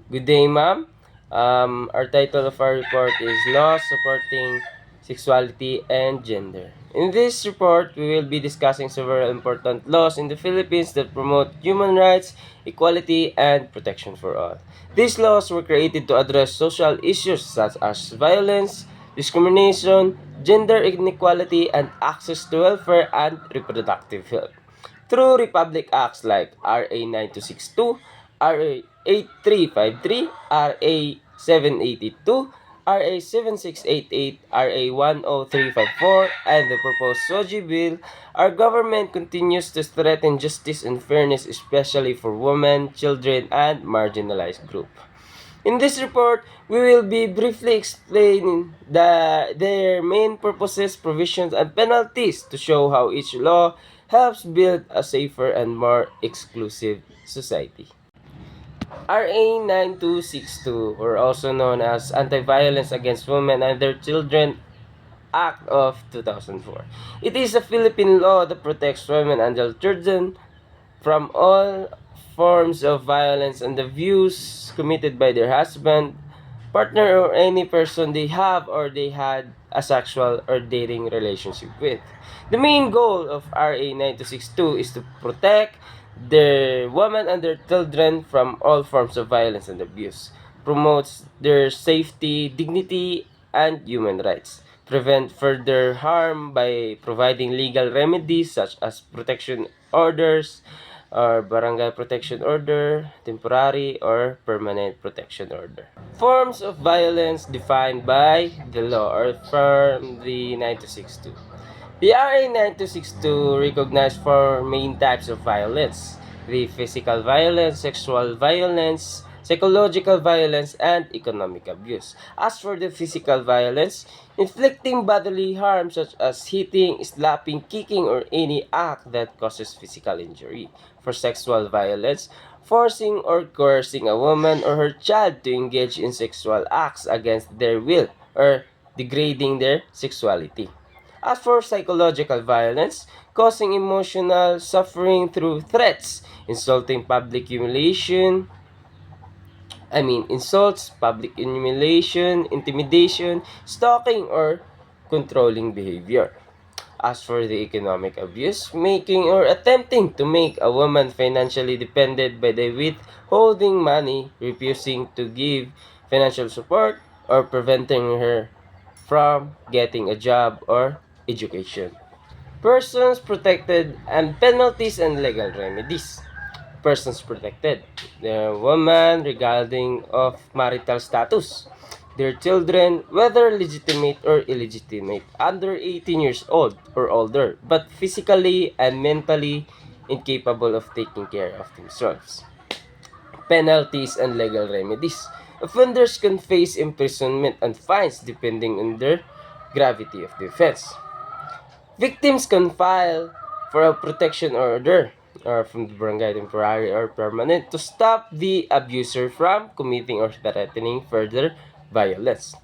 Good day, ma'am. Our title of our report is Laws Supporting Sexuality and Gender. In this report, we will be discussing several important laws in the Philippines that promote human rights, equality, and protection for all. These laws were created to address social issues such as violence, discrimination, gender inequality, and access to welfare and reproductive health. Through Republic Acts like RA 9262, RA 8353, RA 782, RA 7688, RA 10354, and the proposed SOGI bill, our government continues to strengthen justice and fairness, especially for women, children, and marginalized groups. In this report, we will be briefly explaining their main purposes, provisions, and penalties to show how each law helps build a safer and more exclusive society. RA 9262, or also known as Anti-Violence Against Women and Their Children Act of 2004. It is a Philippine law that protects women and their children from all forms of violence and abuse committed by their husband, partner, or any person they have or they had a sexual or dating relationship with. The main goal of RA 9262 is to protect their women and their children from all forms of violence and abuse, promotes their safety, dignity, and human rights, prevent further harm by providing legal remedies such as protection orders, or barangay protection order, temporary or permanent protection order. Forms of violence defined by the law or from the 9262. The RA 9262 recognized four main types of violence: the physical violence, sexual violence, psychological violence, and economic abuse. As for the physical violence, inflicting bodily harm such as hitting, slapping, kicking, or any act that causes physical injury. For sexual violence, forcing or coercing a woman or her child to engage in sexual acts against their will or degrading their sexuality. As for psychological violence, causing emotional suffering through threats, insulting public humiliation, insults, public humiliation, intimidation, stalking, or controlling behavior. As for the economic abuse, making or attempting to make a woman financially dependent by the withholding money, refusing to give financial support, or preventing her from getting a job or education. Persons protected and penalties and legal remedies. Persons protected: the woman regarding of marital status, their children, whether legitimate or illegitimate, under 18 years old or older, but physically and mentally incapable of taking care of themselves. Penalties and legal remedies. Offenders can face imprisonment and fines depending on their gravity of the offense. Victims can file for a protection order or from the barangay, temporary or permanent, to stop the abuser from committing or threatening further violence.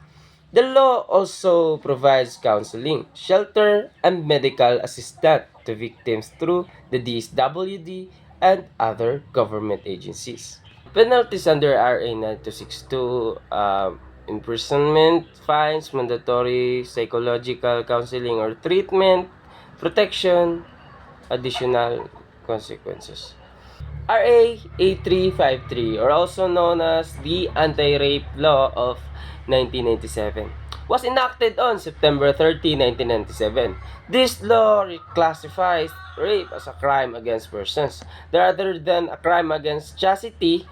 The law also provides counseling, shelter, and medical assistance to victims through the DSWD and other government agencies. Penalties under RA 9262: imprisonment, fines, mandatory psychological counseling or treatment, protection, additional consequences. RA 8353, or also known as the Anti-Rape Law of 1997, was enacted on September 30, 1997. This law reclassifies rape as a crime against persons. Rather than a crime against chastity,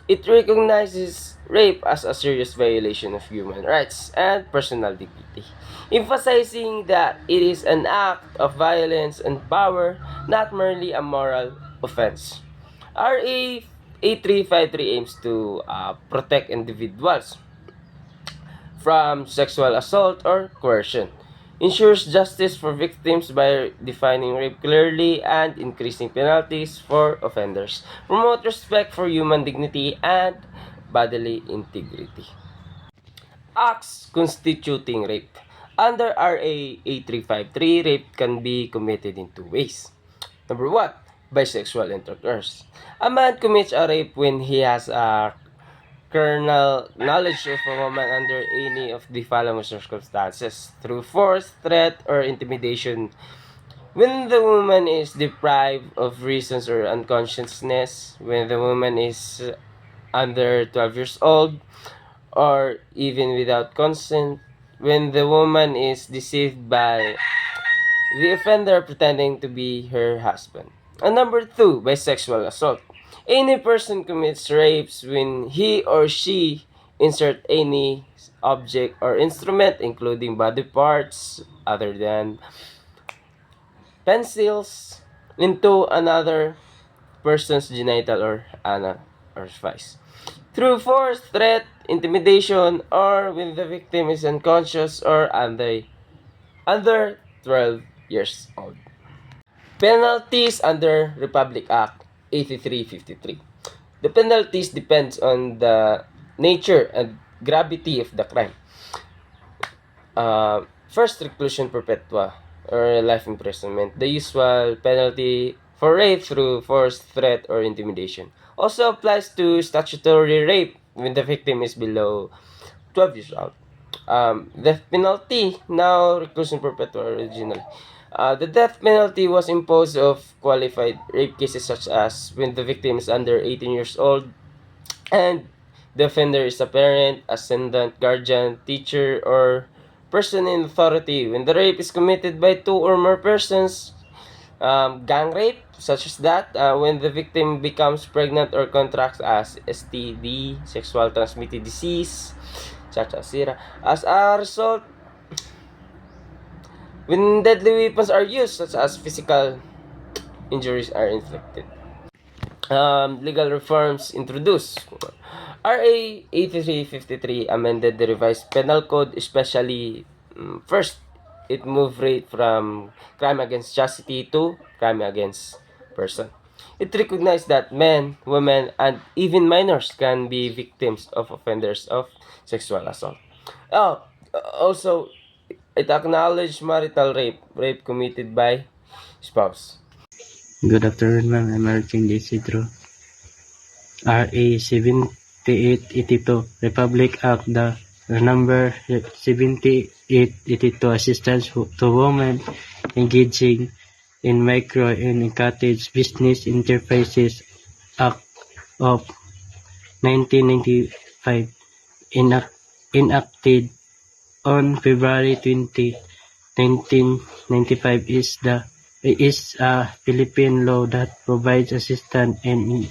it recognizes rape as a serious violation of human rights and personal dignity, emphasizing that it is an act of violence and power, not merely a moral offense. RA 8353 aims to protect individuals from sexual assault or coercion, ensures justice for victims by defining rape clearly and increasing penalties for offenders, promote respect for human dignity and bodily integrity. Acts constituting rape. Under RA 8353, rape can be committed in two ways. Number one, by sexual intercourse. A man commits a rape when he has a kernel knowledge of a woman under any of the following circumstances: through force, threat, or intimidation. When the woman is deprived of reasons or unconsciousness, when the woman is under 12 years old, or even without consent, when the woman is deceived by the offender pretending to be her husband. And number two, by sexual assault. Any person commits rapes when he or she insert any object or instrument, including body parts other than pencils, into another person's genital or anal orifice. Through force, threat, intimidation, or when the victim is unconscious or under 12 years old. Penalties under Republic Act 8353. The penalties depends on the nature and gravity of the crime. First, reclusion perpetua or life imprisonment. The usual penalty for rape through force, threat, or intimidation. Also applies to statutory rape when the victim is below 12 years old. Death penalty, now reclusion perpetua originally. The death penalty was imposed of qualified rape cases such as when the victim is under 18 years old and the offender is a parent, ascendant, guardian, teacher, or person in authority. When the rape is committed by two or more persons, gang rape, such as that, when the victim becomes pregnant or contracts as STD, sexual transmitted disease, such as SIRA. As a result, when deadly weapons are used, such as physical injuries are inflicted. Legal reforms introduced. RA 8353 amended the revised penal code, especially first, it moved rate from crime against chastity to crime against person. It recognized that men, women, and even minors can be victims of offenders of sexual assault. Oh, also, it acknowledged marital rape committed by spouse. Good afternoon, ma'am. I'm Arching Isidro. RA 7882, Republic Act, the number 7882, Assistance to Women Engaging in Micro and Cottage Business Enterprises Act of 1995, enacted on February 20, 1995, is a Philippine law that provides assistance and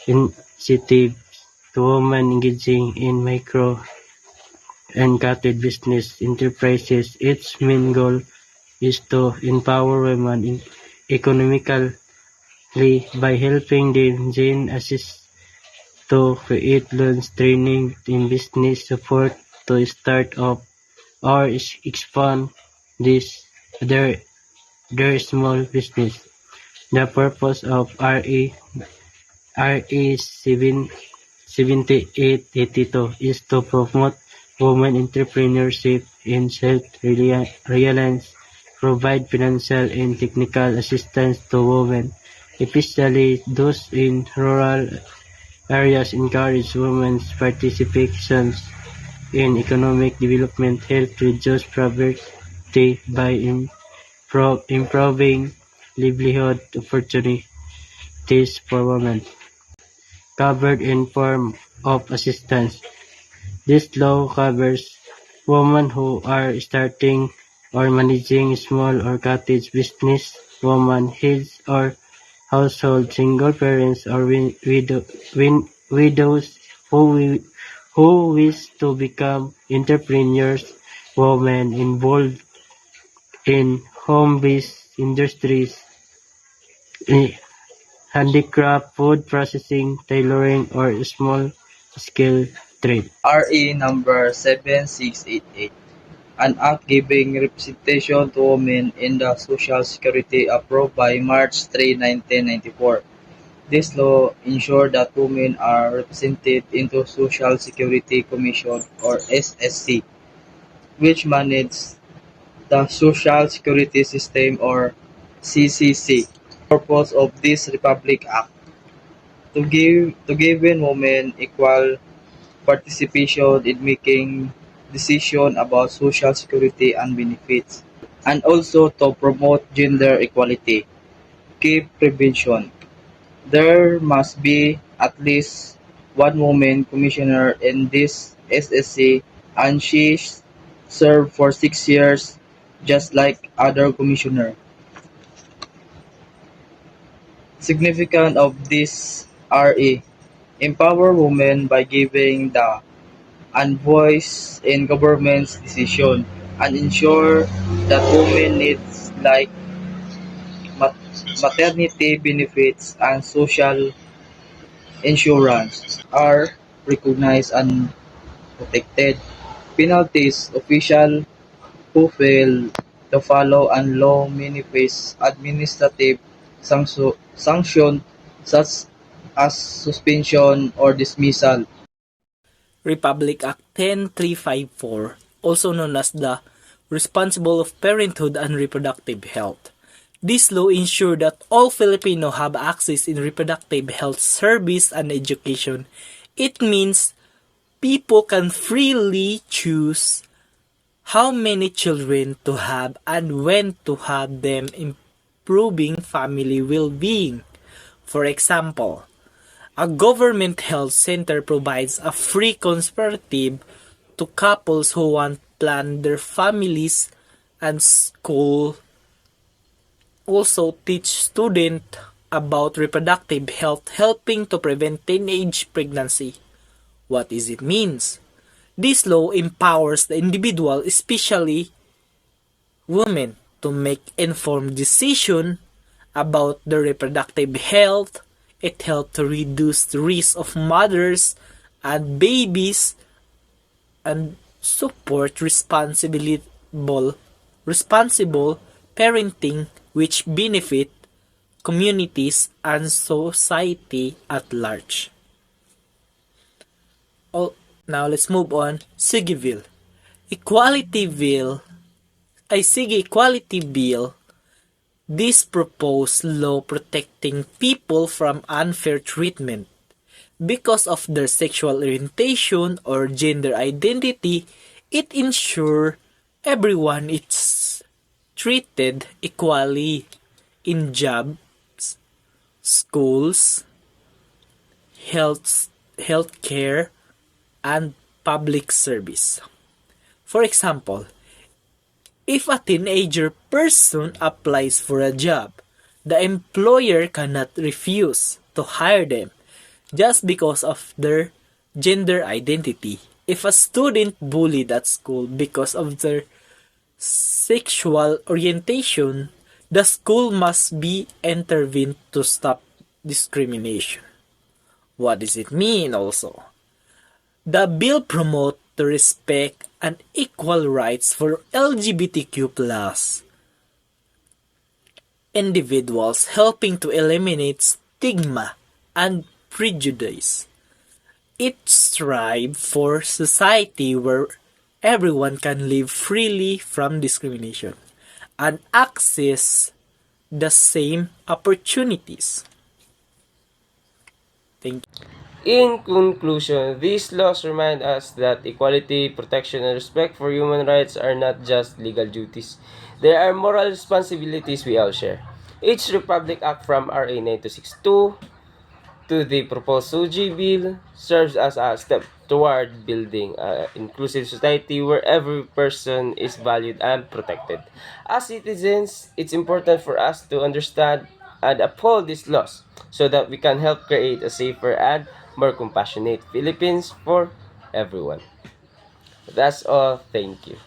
incentives to women engaging in micro and cottage business enterprises. Its main goal is to empower women economically by helping them gain access to create loans, training in business support to start up or expand this their small business. The purpose of RA 7882 is to promote women entrepreneurship and self-reliance, provide financial and technical assistance to women, especially those in rural areas, encourage women's participation in economic development, help reduce poverty by improving livelihood opportunities for women, covered in form of assistance. This law covers women who are starting or managing small or cottage business, women heads or household, single parents or widows who wish to become entrepreneurs, women involved in home-based industries, eh, handicraft, food processing, tailoring, or small-scale trade. RE number 7688, an act giving representation to women in the Social Security approved by March 3, 1994. This law ensured that women are represented into Social Security Commission or SSC, which manages the Social Security System or CCC. The purpose of this Republic Act to give women equal participation in making decisions about social security and benefits, and also to promote gender equality. Key prevention. There must be at least one woman commissioner in this SSC, and she served for 6 years just like other commissioner. Significance of this RE: empower women by giving the and voice in government's decision, and ensure that women needs like mat- maternity benefits and social insurance are recognized and protected. Penalties: officials who fail to follow and law manifest administrative sanction such as suspension or dismissal. Republic Act 10354, also known as the Responsible of Parenthood and Reproductive Health. This law ensures that all Filipino have access in reproductive health service and education. It means people can freely choose how many children to have and when to have them, improving family well-being. For example, a government health center provides a free consultative to couples who want to plan their families, and school also teach students about reproductive health, helping to prevent teenage pregnancy. What is it means? This law empowers the individual, especially women, to make informed decisions about their reproductive health. It helps to reduce the risk of mothers and babies and support responsible parenting, which benefit communities and society at large. Oh, now let's move on. Sige Equality Bill. Equality Bill. This proposed law protecting people from unfair treatment because of their sexual orientation or gender identity. It ensures everyone is treated equally in jobs, schools, healthcare, and public service. For example, if a teenager person applies for a job, the employer cannot refuse to hire them just because of their gender identity. If a student bullied at school because of their sexual orientation, the school must be intervened to stop discrimination. What does it mean also? The bill promotes the respect and equal rights for LGBTQ plus individuals, helping to eliminate stigma and prejudice. It strives for society where everyone can live freely from discrimination and access the same opportunities. Thank you. In conclusion, these laws remind us that equality, protection, and respect for human rights are not just legal duties. They are moral responsibilities we all share. Each Republic Act from RA 9262 to the proposed SUGI bill serves as a step toward building an inclusive society where every person is valued and protected. As citizens, it's important for us to understand and uphold these laws so that we can help create a safer and more compassionate Philippines for everyone. That's all. Thank you.